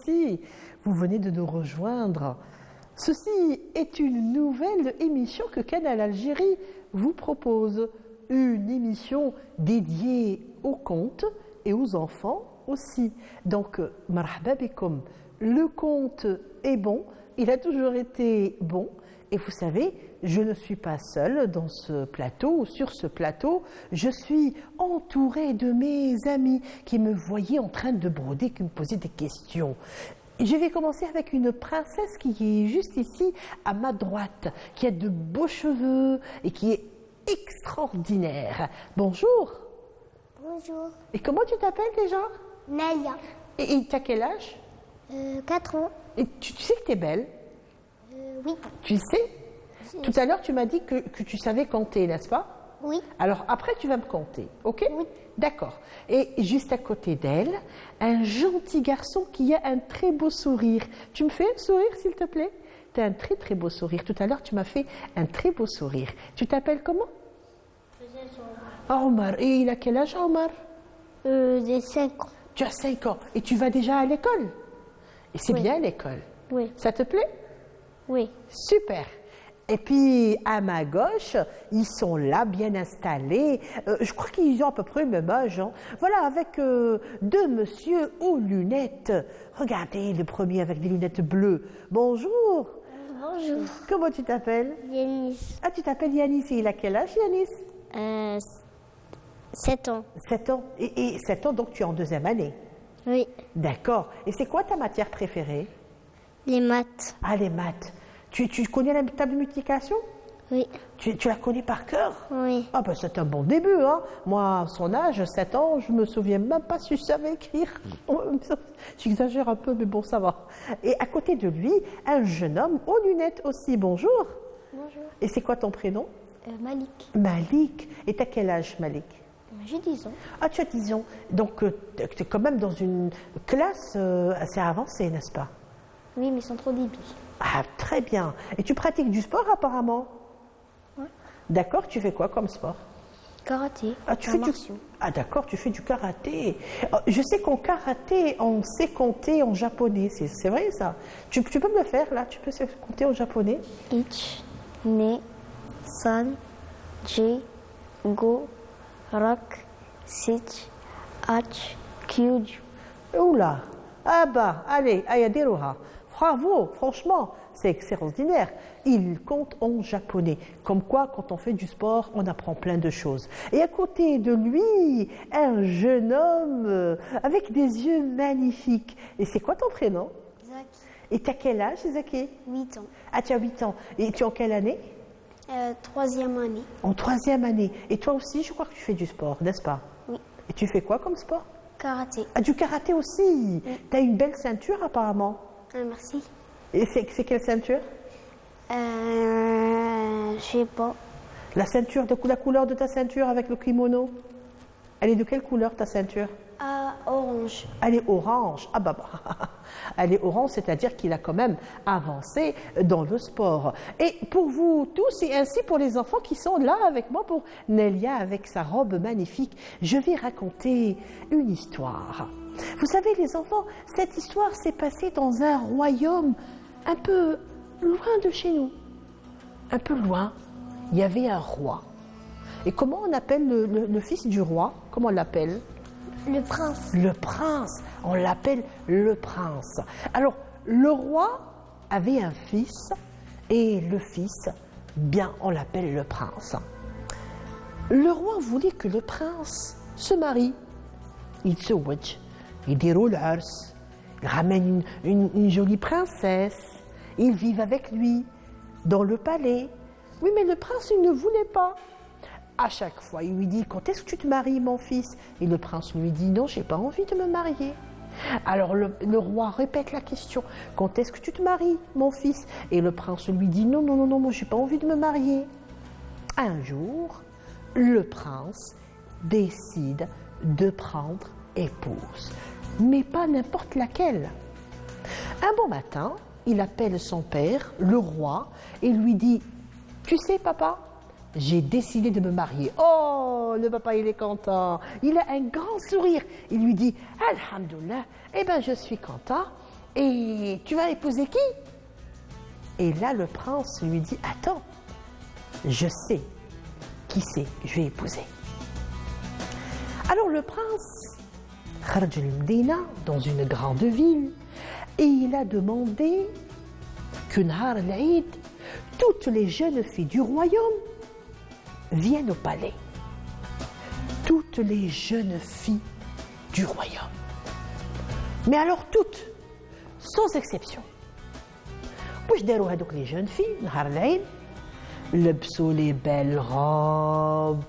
si vous venez de nous rejoindre, ceci est une nouvelle émission que Canal Algérie vous propose. Une émission dédiée aux contes et aux enfants aussi. Donc, marhaba bikum. Le conte est bon, il a toujours été bon. Et vous savez, je ne suis pas seule dans ce plateau ou sur ce plateau. Je suis entourée de mes amis qui me voyaient en train de broder, qui me posaient des questions. Je vais commencer avec une princesse qui est juste ici à ma droite, qui a de beaux cheveux et qui est extraordinaire. Bonjour. Bonjour. Et comment tu t'appelles déjà? Nalia. Et tu as quel âge? 4 ans. Et tu sais que tu es belle? Oui. Tu sais? Tout à l'heure, tu m'as dit que tu savais compter, n'est-ce pas? Oui. Alors après, tu vas me compter, ok? Oui. D'accord. Et juste à côté d'elle, un gentil garçon qui a un très beau sourire. Tu me fais un sourire, s'il te plaît? Tu as un très très beau sourire. Tout à l'heure, tu m'as fait un très beau sourire. Tu t'appelles comment? Omar. Et il a quel âge, Omar? J'ai 5 ans. Tu as 5 ans. Et tu vas déjà à l'école? Et c'est Oui. bien l'école? Oui. Ça te plaît? Oui. Super. Et puis, à ma gauche, ils sont là, bien installés. Je crois qu'ils ont à peu près le même âge. Hein. Voilà, avec deux messieurs aux lunettes. Regardez, le premier avec des lunettes bleues. Bonjour. Bonjour. Comment tu t'appelles? Yanis. Ah, tu t'appelles Yanis. Et il a quel âge, Yanis? 7 ans. 7 ans. Et 7 ans, donc tu es en 2e année. Oui. D'accord. Et c'est quoi ta matière préférée? Les maths. Ah, les maths. Tu connais la table de multiplication? Oui. Tu la connais par cœur? Oui. Ah ben c'est un bon début, hein. Moi, à son âge, 7 ans, je me souviens même pas si je savais écrire. J'exagère un peu, mais bon, ça va. Et à côté de lui, un jeune homme aux lunettes aussi. Bonjour. Bonjour. Et c'est quoi ton prénom? Malik. Malik. Et t'as quel âge, Malik? J'ai 10 ans. Ah, tu as 10 ans. Donc, tu es quand même dans une classe assez avancée, n'est-ce pas? Oui, mais sans trop débiles. Ah, très bien. Et tu pratiques du sport apparemment? Oui. D'accord, tu fais quoi comme sport? Karaté. Ah, tu fais Ah, d'accord, tu fais du karaté. Je sais qu'en karaté, on sait compter en japonais. C'est vrai ça? Tu peux me le faire là? Tu peux compter en japonais? Ich, ne, san, je, go, rak, sich, ach, kyuju. Oula! Ah bah, allez, ayadiruha. Bravo, franchement, c'est extraordinaire. Il compte en japonais. Comme quoi, quand on fait du sport, on apprend plein de choses. Et à côté de lui, un jeune homme avec des yeux magnifiques. Et c'est quoi ton prénom? Zaki. Et tu as quel âge, Zaki? 8 ans. Ah, tu as 8 ans. Et tu es en quelle année? 3e année. En 3e année. Et toi aussi, je crois que tu fais du sport, n'est-ce pas? Oui. Et tu fais quoi comme sport? Karaté. Ah, du karaté aussi. Oui. Tu as une belle ceinture apparemment. Merci. Et c'est quelle ceinture? Je sais pas. La ceinture, la couleur de ta ceinture avec le kimono? Elle est de quelle couleur ta ceinture? Orange. Elle est orange. Ah bah. Elle est orange, c'est-à-dire qu'il a quand même avancé dans le sport. Et pour vous tous, et ainsi pour les enfants qui sont là avec moi, pour Nelia avec sa robe magnifique, je vais raconter une histoire. Vous savez les enfants, cette histoire s'est passée dans un royaume un peu loin de chez nous. Un peu loin, il y avait un roi. Et comment on appelle le fils du roi? Comment on l'appelle? Le prince. Le prince, on l'appelle le prince. Alors, le roi avait un fils, et le fils, bien, on l'appelle le prince. Le roi voulait que le prince se marie. Il se witch, il déroule l'ars, il ramène une jolie princesse, ils vivent avec lui dans le palais. Oui, mais le prince, il ne voulait pas. À chaque fois, il lui dit, quand est-ce que tu te maries, mon fils? Et le prince lui dit, non, j'ai pas envie de me marier. Alors le roi répète la question, quand est-ce que tu te maries, mon fils? Et le prince lui dit, non, non, non, non, moi j'ai pas envie de me marier. Un jour, le prince décide de prendre épouse, mais pas n'importe laquelle. Un bon matin, il appelle son père, le roi, et lui dit, tu sais papa, j'ai décidé de me marier. Oh, le papa, il est content. Il a un grand sourire. Il lui dit, Alhamdoulilah, eh bien, je suis content. Et tu vas épouser qui? Et là, le prince lui dit, attends, je sais qui c'est que je vais épouser. Alors le prince, خرج المدينة, dans une grande ville, et il a demandé que نهار العيد, toutes les jeunes filles du royaume viennent au palais. Toutes les jeunes filles du royaume. Mais alors toutes, sans exception. واش داروا هذوك les jeunes filles نهار العيد؟ لبسوا les belles robes.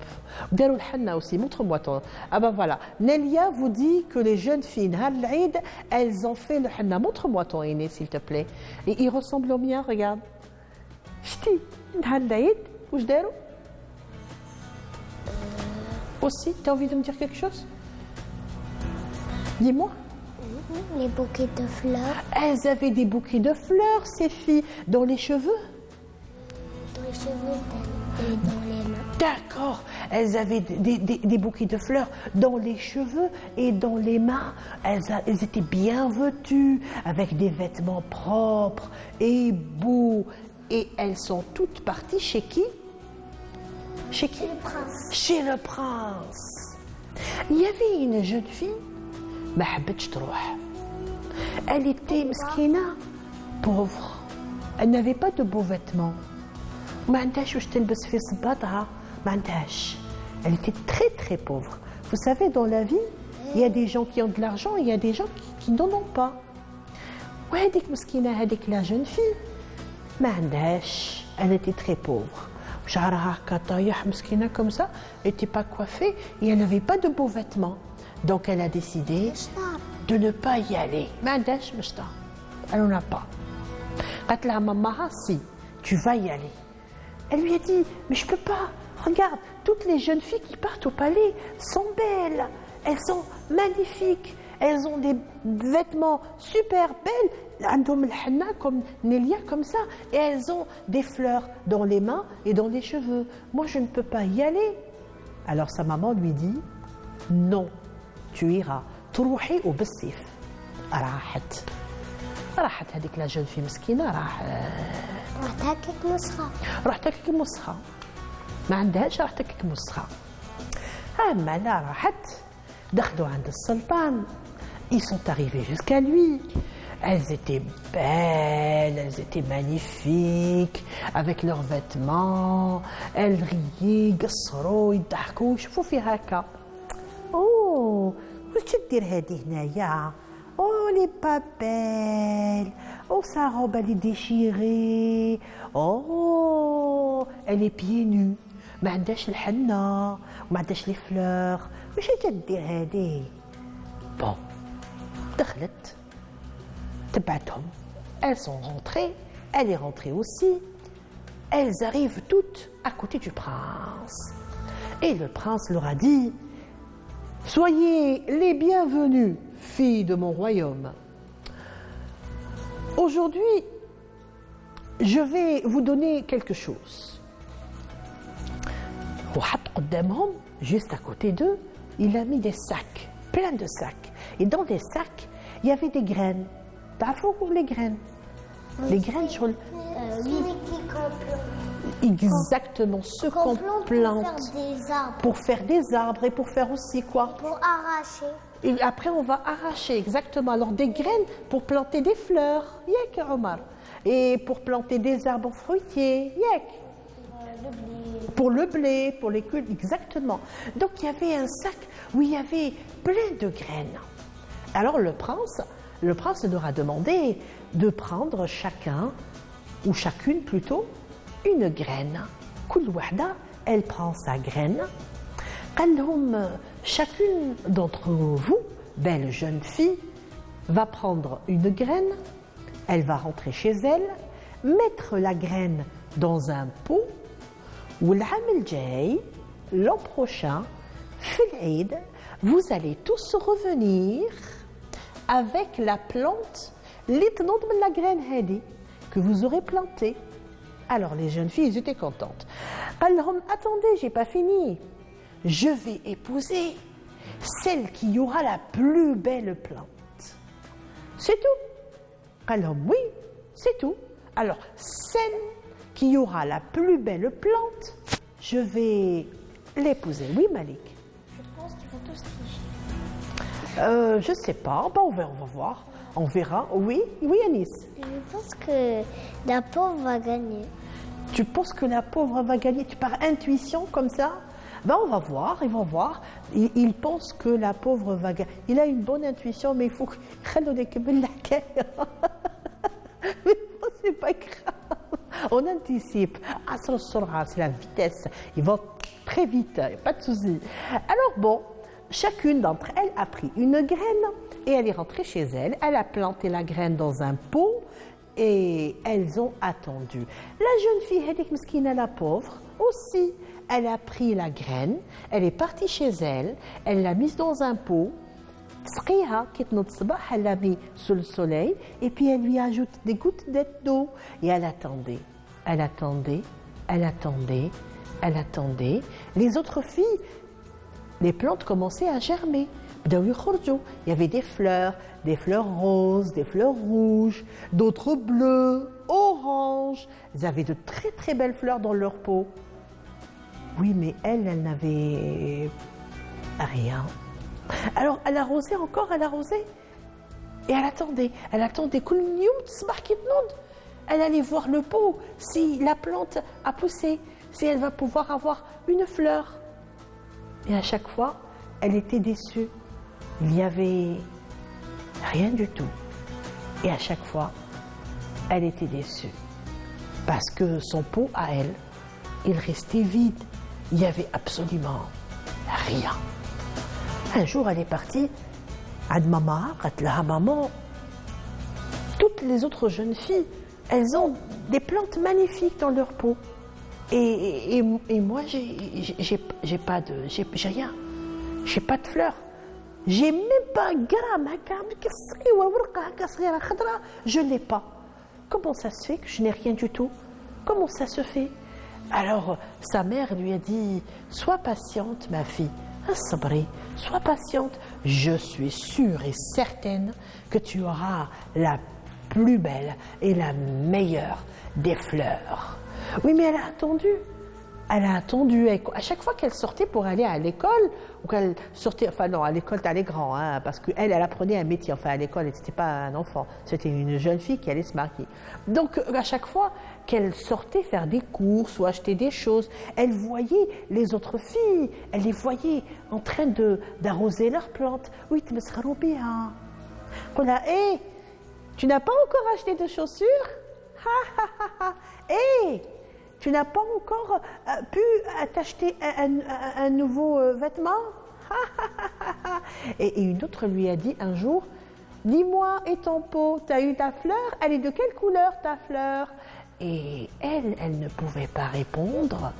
داروا الحنة aussi. Montre-moi ton. Ah ben voilà. Nelia vous dit que les jeunes filles نهار العيد, elles ont fait le henna. Montre-moi ton aîné s'il te plaît. Et il ressemble au mien, regarde. شتي نهار العيد واش داروا؟ Aussi, tu as envie de me dire quelque chose? Dis-moi. Les bouquets de fleurs. Elles avaient des bouquets de fleurs, ces filles, dans les cheveux. Dans les cheveux et dans les mains. D'accord. Elles avaient des bouquets de fleurs dans les cheveux et dans les mains. Elles étaient bien vêtues, avec des vêtements propres et beaux. Et elles sont toutes parties chez qui? Chez qui? Chez le prince. Chez le prince. Il y avait une jeune fille, ما حبتش تروح. Elle était مسكينة, pauvre. Elle n'avait pas de beaux vêtements. ما عندهاش واش تلبس في صباطها, ما عندهاش. Elle était très très pauvre. Vous savez, dans la vie, il y a des gens qui ont de l'argent et il y a des gens qui n'en ont pas. وهذيك مسكينة, هذيك la jeune fille, ما عندهاش. Elle était très pauvre. شعرها هكا طايح مسكينة comme ça, elle n'était pas coiffée et elle n'avait pas de beaux vêtements. Donc elle a décidé de ne pas y aller. ما عندهاش مشطة. Elle n'en a pas. قالت لها ماماها, si, tu vas y aller. Elle lui a dit, mais je peux pas. Regarde, toutes les jeunes filles qui partent au palais sont belles. Elles sont magnifiques. Elles ont des vêtements super belles. عندهم الحنة comme Nelia, comme ça. Et elles ont des fleurs dans les mains et dans les cheveux. Moi, je ne peux pas y aller. Alors sa maman lui dit, non, tu iras. تروحي وبالسيف. راحت هذيك la jeune fille مسكينة, رحت هكاك مسخة. رحت هكاك مسخة. ما عندهاش, رحت هكاك مسخة. أما لا, راحت دخلوا عند السلطان. Ils sont arrivés jusqu'à lui. Elles étaient belles, elles étaient magnifiques, avec leurs vêtements. Elles riaient, قصروا, يضحكوا, يشوفوا فيها هكا. Oh, واش تدير هذه هنايا؟ Oh, elle est pas belle. Oh, sa robe, elle est déchirée. Oh, elle est pieds nus. ما عندهاش الحنة وما عندهاش لي فلور. واش تدير هذه؟ Bon, دخلت, تبعتهم. Elles sont rentrées, elle est rentrée aussi. Elles arrivent toutes à côté du prince. Et le prince leur a dit, soyez les bienvenus, filles de mon royaume. Aujourd'hui, je vais vous donner quelque chose. وحط قدامهم, juste à côté d'eux, il a mis des sacs, plein de sacs. Et dans les sacs, il y avait des graines. تعرفوا les graines? Les graines sur le... Exactement, ce qu'on plante pour faire des arbres et pour faire aussi quoi? Pour arracher. Et après, on va arracher, exactement. Alors, des graines pour planter des fleurs, yek, Omar. Et pour planter des arbres fruitiers, yek. Pour le blé, pour les cultes, exactement. Donc, il y avait un sac où il y avait plein de graines. Alors, le prince leur a demandé de prendre chacun, ou chacune plutôt, une graine. كل واحدة, elle prend sa graine. قال لهم, chacune d'entre vous, belle jeune fille, va prendre une graine, elle va rentrer chez elle, mettre la graine dans un pot, والعام الجاي, l'an prochain, في العيد, vous allez tous revenir avec la plante, اللي تنوض من la graine هذه, que vous aurez plantée. Alors les jeunes filles, elles étaient contentes. قال لهم, attendez, j'ai pas fini. Je vais épouser celle qui aura la plus belle plante. C'est tout. قال لهم oui, c'est tout. Alors, celle qui aura la plus belle plante, je vais l'épouser. Oui, Malik? Je pense qu'ils vont tous tricher. Je sais pas, on va voir. On verra. Oui, oui, Anis. Je pense que la pauvre va gagner. Tu penses que la pauvre va gagner? Tu par intuition comme ça? On va voir, ils vont voir. Il pense que la pauvre va gagner. Il a une bonne intuition, mais il faut que... Mais bon, c'est pas grave. On anticipe. C'est la vitesse. Ils vont très vite, pas de souci. Alors bon, chacune d'entre elles a pris une graine et elle est rentrée chez elle. Elle a planté la graine dans un pot et elles ont attendu. La jeune fille, Hadik Meskina, la pauvre, aussi, elle a pris la graine, elle est partie chez elle, elle l'a mise dans un pot. Elle l'a mis sous le soleil et puis elle lui ajoute des gouttes d'eau et elle attendait, elle attendait, elle attendait, elle attendait. Les autres filles, les plantes commençaient à germer. Il y avait des fleurs roses, des fleurs rouges, d'autres bleues, oranges. Elles avaient de très très belles fleurs dans leur peau. Oui, mais elle n'avait rien. Alors, elle arrosait encore, elle arrosait. Et elle attendait. Elle allait voir le pot, si la plante a poussé, si elle va pouvoir avoir une fleur. Et à chaque fois, elle était déçue. Il n'y avait rien du tout. Et à chaque fois, elle était déçue. Parce que son pot à elle, il restait vide. Il n'y avait absolument rien. Un jour, elle est partie. Maman, toutes les autres jeunes filles, elles ont des plantes magnifiques dans leur peau. Et moi, j'ai rien. J'ai pas de fleurs. J'ai même pas un gramme. Je n'ai pas. Comment ça se fait que je n'ai rien du tout? Comment ça se fait? Alors, sa mère lui a dit, sois patiente, ma fille. Sois patiente. Je suis sûre et certaine que tu auras la plus belle et la meilleure des fleurs. Oui, mais elle a attendu. Elle a attendu. À chaque fois qu'elle sortait pour aller à l'école, ou qu'elle sortait, enfin non, à l'école, t'allais grand, hein, parce qu'elle apprenait un métier. Enfin, à l'école, elle n'était pas un enfant. C'était une jeune fille qui allait se marier. Donc, à chaque fois qu'elle sortait faire des courses ou acheter des choses, elle voyait les autres filles. Elle les voyait en train d'arroser leurs plantes. Oui, tu me seras bien. Hé, tu n'as pas encore acheté de chaussures? Hé, tu n'as pas encore pu t'acheter un nouveau vêtement? Et une autre lui a dit un jour, dis-moi, et ton pot, tu as eu ta fleur? Elle est de quelle couleur ta fleur? Et elle ne pouvait pas répondre.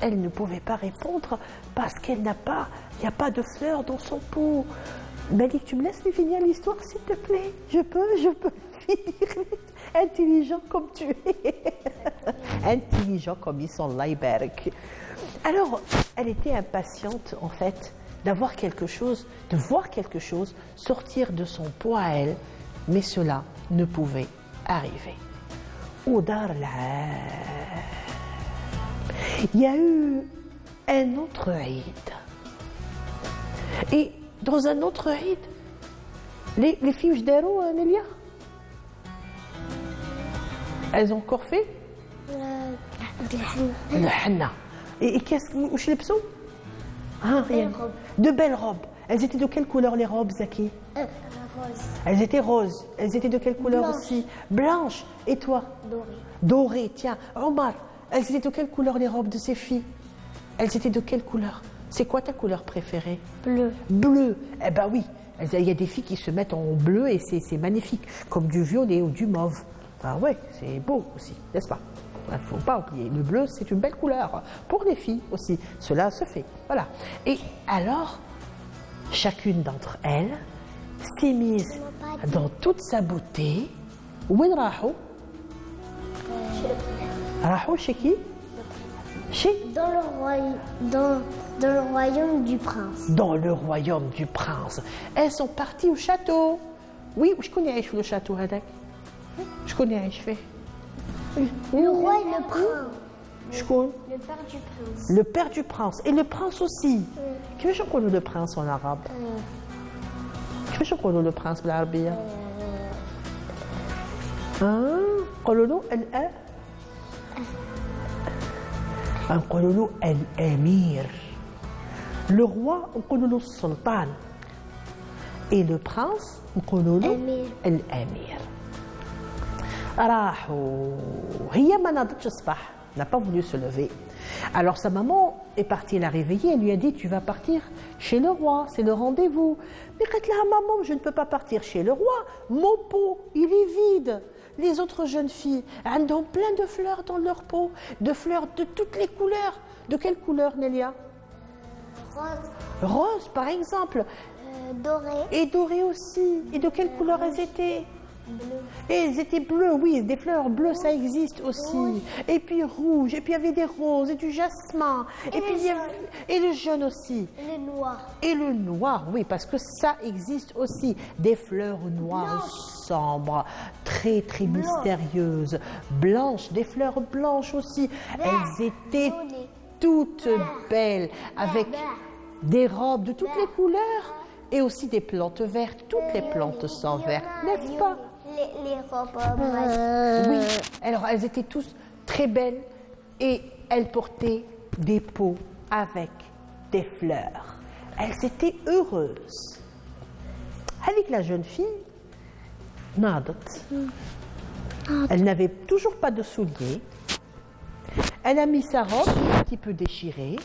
Elle ne pouvait pas répondre parce qu'elle n'a pas, il n'y a pas de fleurs dans son pot. Malik, tu me laisses lui finir l'histoire, s'il te plaît? Je peux finir. Intelligent comme tu es. Intelligent comme ils sont, Laïberg. Alors, elle était impatiente, en fait, d'avoir quelque chose, de voir quelque chose sortir de son pot à elle, mais cela ne pouvait arriver. Au Dar il y a eu un autre Eid. Et dans un autre Eid, les filles d'Héro, Nélia, elles ont encore fait le henna. Et qu'est-ce que les psaux? Rien. De belles robes. Elles étaient de quelle couleur les robes, Zaki? Rose. Elles étaient roses. Elles étaient de quelle couleur Blanche. aussi? Blanches. Et toi? Doré. Dorées. Tiens, Omar, elles étaient de quelle couleur les robes de ces filles? Elles étaient de quelle couleur? C'est quoi ta couleur préférée? Bleu. Bleu. Eh ben oui. Il y a des filles qui se mettent en bleu et c'est magnifique, comme du violet ou du mauve. Enfin ouais, c'est beau aussi, n'est-ce pas? Il ne faut pas oublier, le bleu c'est une belle couleur, pour les filles aussi, cela se fait, voilà. Et alors, chacune d'entre elles s'est mise dans toute sa beauté. Où est Rahou? Rahou chez qui? Dans le royaume du prince. Dans le royaume du prince. Elles sont parties au château. Oui, je connais le château, Hadak. شكون يعيش فيه؟ Le roi et le prince. شكون؟ Le père du prince. Le père du prince et le prince aussi. كيفاش نقولوا le prince en arabe؟ كيفاش نقولوا le prince بالعربية؟ نقولوا له الأ نقولوا له الأمير. Le roi نقولوا له السلطان. Et le prince نقولوا له الأمير. راحوا هي ما ناضتش الصباح n'a pas voulu se lever. Alors sa maman est partie la réveiller, elle lui a dit tu vas partir chez le roi, c'est le rendez-vous. Mais quand la maman, je ne peux pas partir chez le roi, mon pot il est vide. Les autres jeunes filles elles ont plein de fleurs dans leur pot, de fleurs de toutes les couleurs. De quelle couleur Nélia? Rose. Rose par exemple. Doré. Et doré aussi. Et de quelle couleur elles étaient? Bleu. Et elles étaient bleues, oui, des fleurs bleues, ça existe aussi. Et puis rouge, et puis il y avait des roses, et du jasmin. Et puis et le jaune aussi. Et le noir. Et le noir, oui, parce que ça existe aussi. Des fleurs noires sombres, très très mystérieuses. Blanches, des fleurs blanches aussi. Elles étaient toutes belles, avec des robes de toutes les couleurs. Et aussi des plantes vertes. Toutes les plantes sont vertes, n'est-ce pas? Les robes. Oui. Alors, elles étaient tous très belles et elles portaient des pots avec des fleurs. Elles étaient heureuses. Avec la jeune fille, nadat. Elle n'avait toujours pas de souliers. Elle a mis sa robe un petit peu déchirée.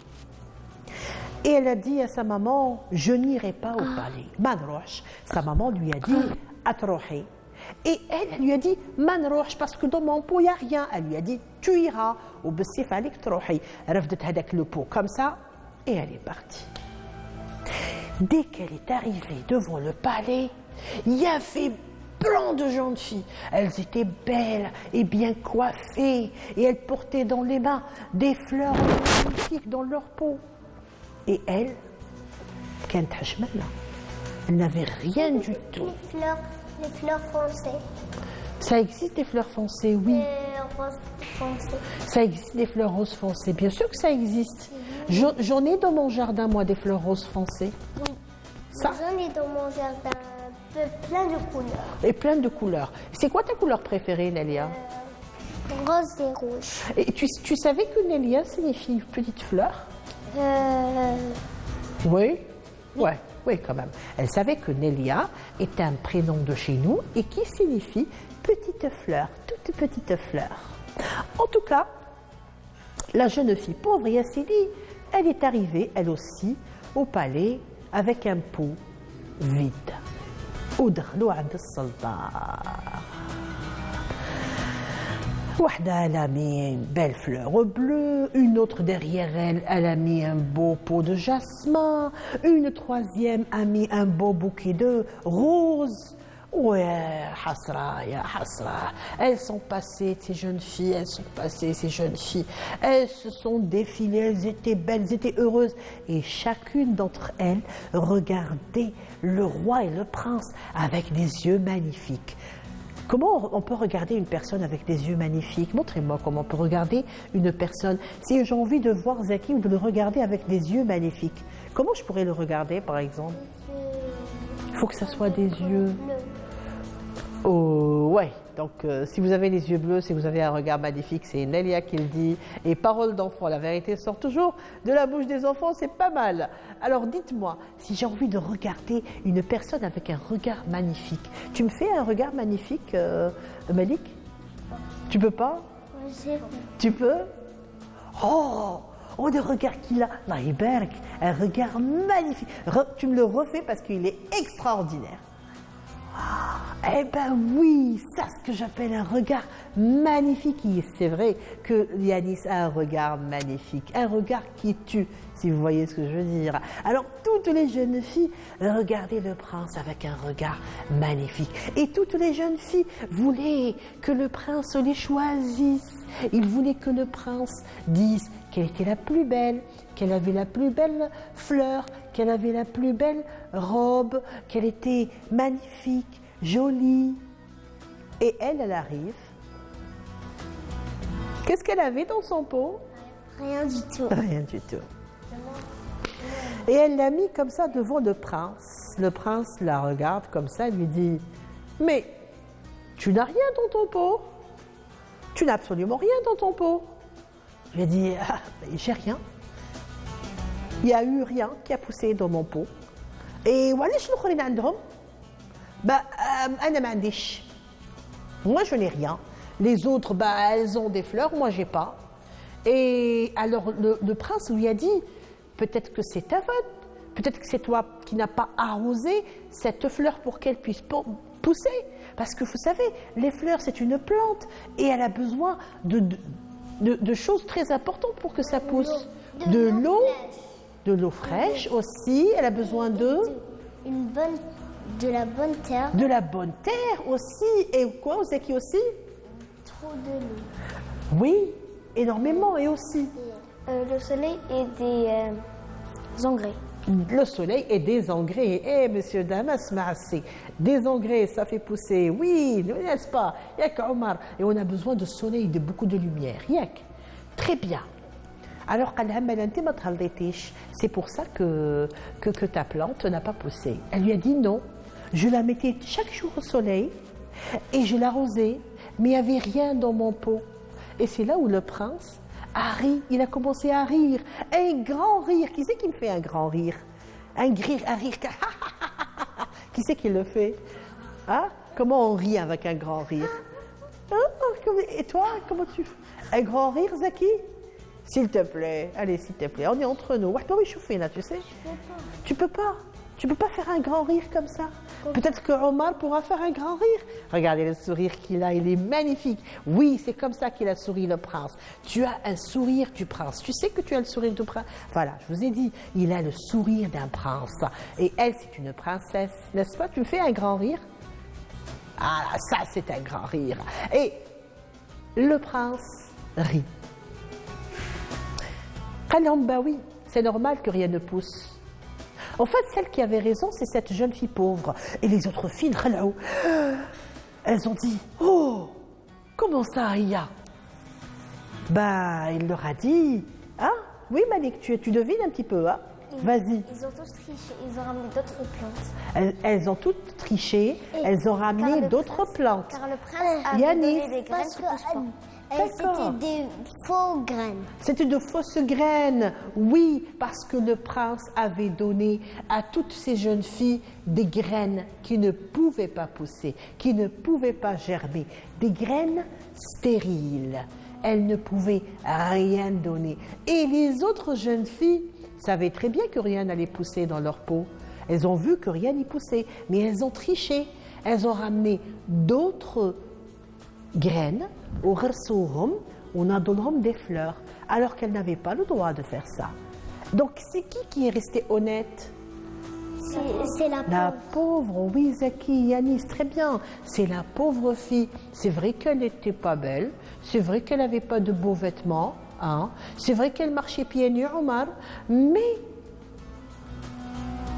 Et elle a dit à sa maman, je n'irai pas au palais. Manrouch. Sa maman lui a dit, atrouhi. Et elle lui a dit, manrouch, parce que dans mon pot, il n'y a rien. Elle lui a dit, tu iras. Ou bessif alik trouhi. Rafdet hadak le pot comme ça. Et elle est partie. Dès qu'elle est arrivée devant le palais, il y avait plein de jeunes filles. Elles étaient belles et bien coiffées. Et elles portaient dans les mains des fleurs magnifiques dans leur peau. Et elle, elle n'avait rien du tout. Les fleurs foncées. Ça existe des fleurs foncées, oui. Les roses foncées. Ça existe des fleurs roses foncées, bien sûr que ça existe. J'en ai dans mon jardin, moi, des fleurs roses foncées. Oui. Ça. J'en ai dans mon jardin plein de couleurs. Et plein de couleurs. C'est quoi ta couleur préférée, Nélia? Rose et rouge. Et tu savais que Nélia signifie petite fleur? Oui, oui, quand même. Elle savait que Nélia est un prénom de chez nous et qui signifie petite fleur, toute petite fleur. En tout cas, la jeune fille pauvre Yassili, elle est arrivée, elle aussi, au palais avec un pot vide. ودخلوا عند السلطان. Wahda, elle a mis une belle fleur bleue, une autre derrière elle, elle a mis un beau pot de jasmin, une troisième a mis un beau bouquet de roses. Ouais, hasra, ya hasra. Elles sont passées, ces jeunes filles, elles sont passées, ces jeunes filles. Elles se sont défilées, elles étaient belles, elles étaient heureuses. Et chacune d'entre elles regardait le roi et le prince avec des yeux magnifiques. Comment on peut regarder une personne avec des yeux magnifiques? Montrez-moi comment on peut regarder une personne. Si j'ai envie de voir Zakim, de le regarder avec des yeux magnifiques, comment je pourrais le regarder, par exemple? Il faut que ça soit des yeux... Oh, ouais, donc si vous avez les yeux bleus, si vous avez un regard magnifique, c'est Nélia qui le dit. Et parole d'enfant, la vérité sort toujours de la bouche des enfants, c'est pas mal. Alors dites-moi, si j'ai envie de regarder une personne avec un regard magnifique, tu me fais un regard magnifique, Malik? Tu peux pas? Tu peux? Oh, le regard qu'il a, Maïberg, un regard magnifique. Tu me le refais parce qu'il est extraordinaire. Eh ben oui, ça ce que j'appelle un regard magnifique. C'est vrai que Yanis a un regard magnifique, un regard qui tue, si vous voyez ce que je veux dire. Alors toutes les jeunes filles regardaient le prince avec un regard magnifique. Et toutes les jeunes filles voulaient que le prince les choisisse. Ils voulaient que le prince dise qu'elle était la plus belle, qu'elle avait la plus belle fleur, qu'elle avait la plus belle robe, qu'elle était magnifique, jolie. Et elle arrive. Qu'est-ce qu'elle avait dans son pot? Rien du tout. Rien du tout. Et elle l'a mis comme ça devant le prince. Le prince la regarde comme ça et lui dit « Mais tu n'as rien dans ton pot. Tu n'as absolument rien dans ton pot. » Je lui ai dit ah, « J'ai rien. Il n'y a eu rien qui a poussé dans mon pot. Et voilà, je Moi, je n'ai rien. Les autres, elles ont des fleurs, moi, j'ai pas. » Et alors, le prince lui a dit « Peut-être que c'est ta faute. Peut-être que c'est toi qui n'as pas arrosé cette fleur pour qu'elle puisse pousser. Parce que vous savez, les fleurs, c'est une plante et elle a besoin de choses très importantes pour que ça pousse. De l'eau fraîche aussi. Elle a besoin de la bonne terre. De la bonne terre aussi. Et quoi, Zaki aussi? Trop de l'eau. Oui, énormément et aussi. Le soleil et des engrais. Le soleil et des engrais. Eh, monsieur Damas, c'est des engrais, ça fait pousser. Oui, n'est-ce pas? Yak Omar. Et on a besoin de soleil, de beaucoup de lumière. Yak. Très bien. Alors, c'est pour ça que ta plante n'a pas poussé. Elle lui a dit non. Je la mettais chaque jour au soleil et je l'arrosais, mais il n'y avait rien dans mon pot. Et c'est là où le prince a ri. Il a commencé à rire. Un grand rire. Qui c'est qui me fait un grand rire? Un rire. Qui c'est qui le fait? Hein? Comment on rit avec un grand rire? Hein? Et toi, comment tu fais? Un grand rire, Zaki? S'il te plaît, allez, s'il te plaît, on est entre nous. Là, tu sais? Tu peux pas. Tu peux pas faire un grand rire comme ça. Peut-être que Omar pourra faire un grand rire. Regardez le sourire qu'il a, il est magnifique. Oui, c'est comme ça qu'il a souri, le prince. Tu as un sourire du prince. Tu sais que tu as le sourire du prince. Voilà, je vous ai dit, il a le sourire d'un prince. Et elle, c'est une princesse, n'est-ce pas? Tu fais un grand rire? Ah, ça, c'est un grand rire. Et le prince rit. Bah oui, c'est normal que rien ne pousse. En fait, celle qui avait raison, c'est cette jeune fille pauvre. Et les autres filles, elles ont dit « Oh, comment ça, Ria ?» Bah, il leur a dit « Ah, oui, Malik, tu devines un petit peu, hein? Vas-y. » Ils ont tous triché, ils ont ramené d'autres plantes. Elles ont toutes triché, elles ont ramené d'autres plantes. Car le prince avait donné des graines qui poussent pas. C'était des fausses graines. C'était de fausses graines, oui, parce que le prince avait donné à toutes ces jeunes filles des graines qui ne pouvaient pas pousser, qui ne pouvaient pas germer, des graines stériles. Elles ne pouvaient rien donner. Et les autres jeunes filles savaient très bien que rien n'allait pousser dans leur peau. Elles ont vu que rien n'y poussait, mais elles ont triché. Elles ont ramené d'autres graines au gharsouhum, on a donné des fleurs, alors qu'elle n'avait pas le droit de faire ça. Donc c'est qui est resté honnête? C'est la pauvre, oui, Zaki, Yanis, très bien. C'est la pauvre fille. C'est vrai qu'elle n'était pas belle, c'est vrai qu'elle n'avait pas de beaux vêtements, hein? C'est vrai qu'elle marchait pieds nus, Omar, mais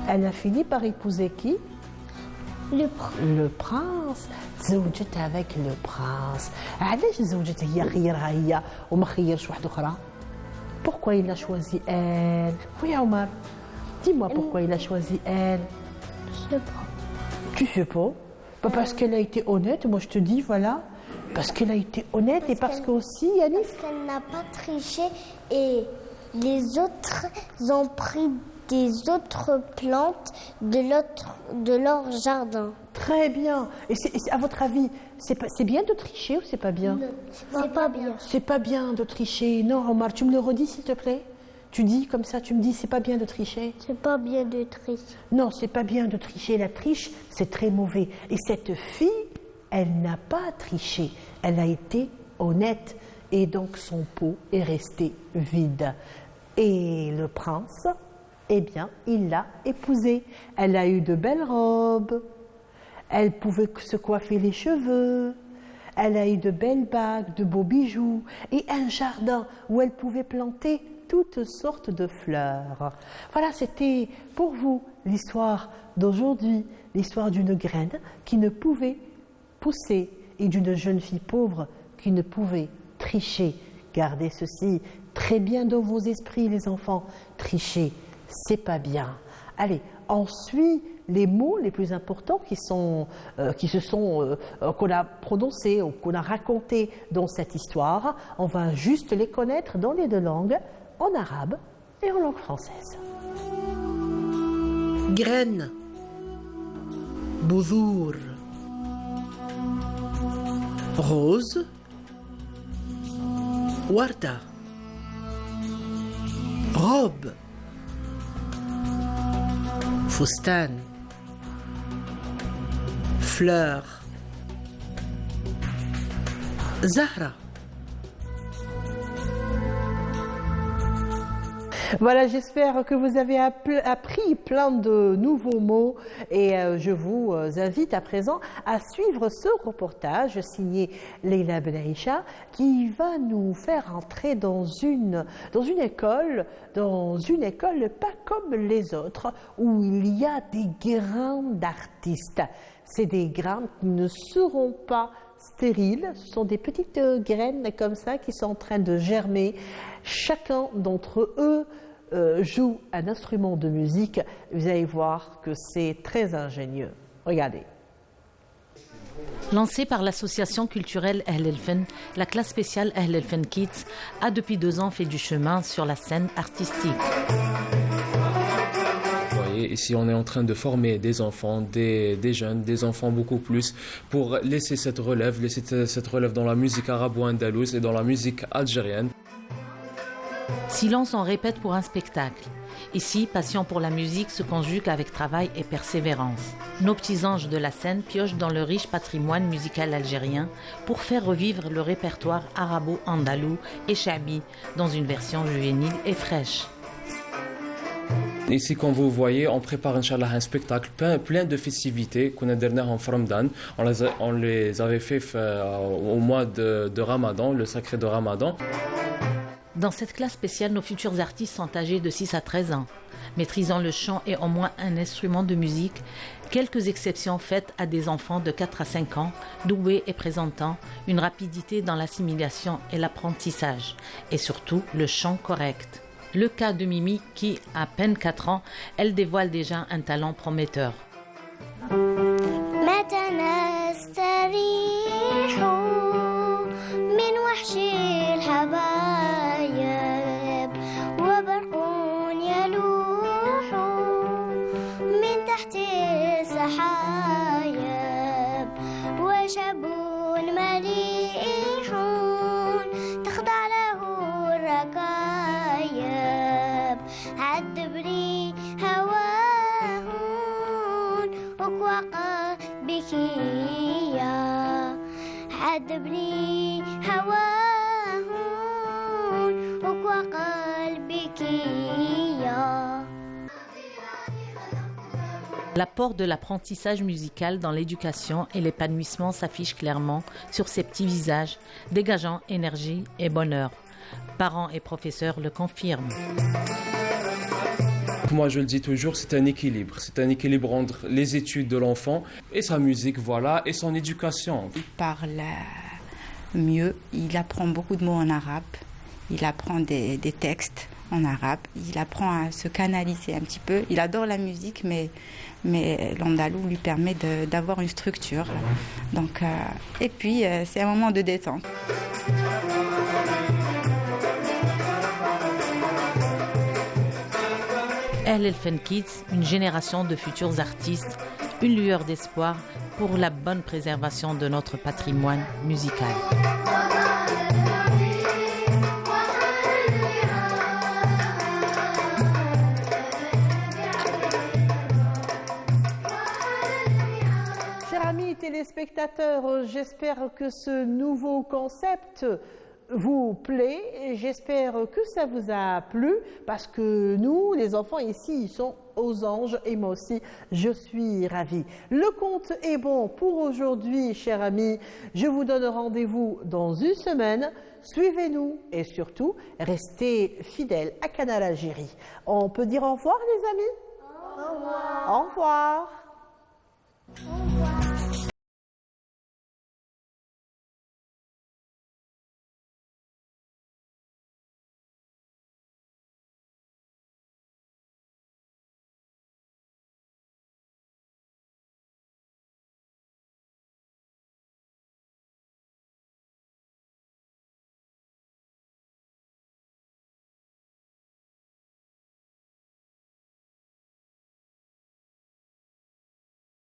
elle a fini par épouser qui? Le prince. زوجت avec le prince. علاش زوجت هي خيرها هي وما خيرش واحدة أخرى? Pourquoi il a choisi elle? Oui, Omar. Dis-moi pourquoi il a choisi elle. Je sais pas. Tu sais pas? Parce qu'elle a été honnête, moi je te dis, voilà. Parce qu'elle a été honnête et parce qu'aussi, Yanis. Parce qu'elle n'a pas triché et les autres ont pris des autres plantes de leur jardin. Très bien. Et à votre avis, c'est bien de tricher ou c'est pas bien? Non, c'est pas bien. C'est pas bien de tricher. Non, Omar, tu me le redis s'il te plaît? Tu dis comme ça, tu me dis, c'est pas bien de tricher? C'est pas bien de tricher. Non, c'est pas bien de tricher. La triche, c'est très mauvais. Et cette fille, elle n'a pas triché. Elle a été honnête. Et donc son pot est resté vide. Et le prince, eh bien, il l'a épousée. Elle a eu de belles robes. Elle pouvait se coiffer les cheveux. Elle a eu de belles bagues, de beaux bijoux et un jardin où elle pouvait planter toutes sortes de fleurs. Voilà, c'était pour vous l'histoire d'aujourd'hui, l'histoire d'une graine qui ne pouvait pousser et d'une jeune fille pauvre qui ne pouvait tricher. Gardez ceci très bien dans vos esprits, les enfants. Tricher, c'est pas bien. Allez, on suit les mots les plus importants qu'on a prononcés ou qu'on a racontés dans cette histoire. On va juste les connaître dans les deux langues, en arabe et en langue française. Graine, bouzour, rose, warda, robe, fustan, fleur, zahra. Voilà, j'espère que vous avez appris plein de nouveaux mots et je vous invite à présent à suivre ce reportage signé Leila Benaïcha qui va nous faire entrer dans une école pas comme les autres où il y a des grains d'artistes. C'est des grains qui ne seront pas stériles, ce sont des petites graines comme ça qui sont en train de germer. Chacun d'entre eux joue un instrument de musique. Vous allez voir que c'est très ingénieux. Regardez. Lancée par l'association culturelle Ahl El Fenn, la classe spéciale Ahl El Fenn Kids a depuis 2 ans fait du chemin sur la scène artistique. Ici, on est en train de former des enfants, des jeunes, des enfants beaucoup plus, pour laisser cette relève dans la musique arabo-andalouse et dans la musique algérienne. Silence, on répète pour un spectacle. Ici, passion pour la musique se conjugue avec travail et persévérance. Nos petits anges de la scène piochent dans le riche patrimoine musical algérien pour faire revivre le répertoire arabo-andalou et chabi dans une version juvénile et fraîche. Ici, comme vous voyez, on prépare Inch'Allah un spectacle plein de festivités qu'on a dernièrement en Ramadan. On les avait fait au mois de Ramadan, le sacré de Ramadan. Dans cette classe spéciale, nos futurs artistes sont âgés de 6 à 13 ans. Maîtrisant le chant et au moins un instrument de musique, quelques exceptions faites à des enfants de 4 à 5 ans, doués et présentant une rapidité dans l'assimilation et l'apprentissage, et surtout le chant correct. Le cas de Mimi qui, à peine 4 ans, elle dévoile déjà un talent prometteur. L'apport de l'apprentissage musical dans l'éducation et l'épanouissement s'affiche clairement sur ces petits visages, dégageant énergie et bonheur. Parents et professeurs le confirment. Moi, je le dis toujours, c'est un équilibre. C'est un équilibre entre les études de l'enfant et sa musique, voilà, et son éducation. Il parle mieux, il apprend beaucoup de mots en arabe, il apprend des textes en arabe, il apprend à se canaliser un petit peu. Il adore la musique, mais l'andalou lui permet d'avoir une structure. Donc, et puis, c'est un moment de détente. Ahl El Fenn Kids, une génération de futurs artistes, une lueur d'espoir pour la bonne préservation de notre patrimoine musical. Chers amis téléspectateurs, j'espère que ce nouveau concept vous plaît et j'espère que ça vous a plu parce que nous, les enfants ici, ils sont aux anges et moi aussi, je suis ravie. Le compte est bon pour aujourd'hui, chers amis. Je vous donne rendez-vous dans une semaine. Suivez-nous et surtout, restez fidèles à Canal Algérie. On peut dire au revoir, les amis? Au revoir. Au revoir. Au revoir.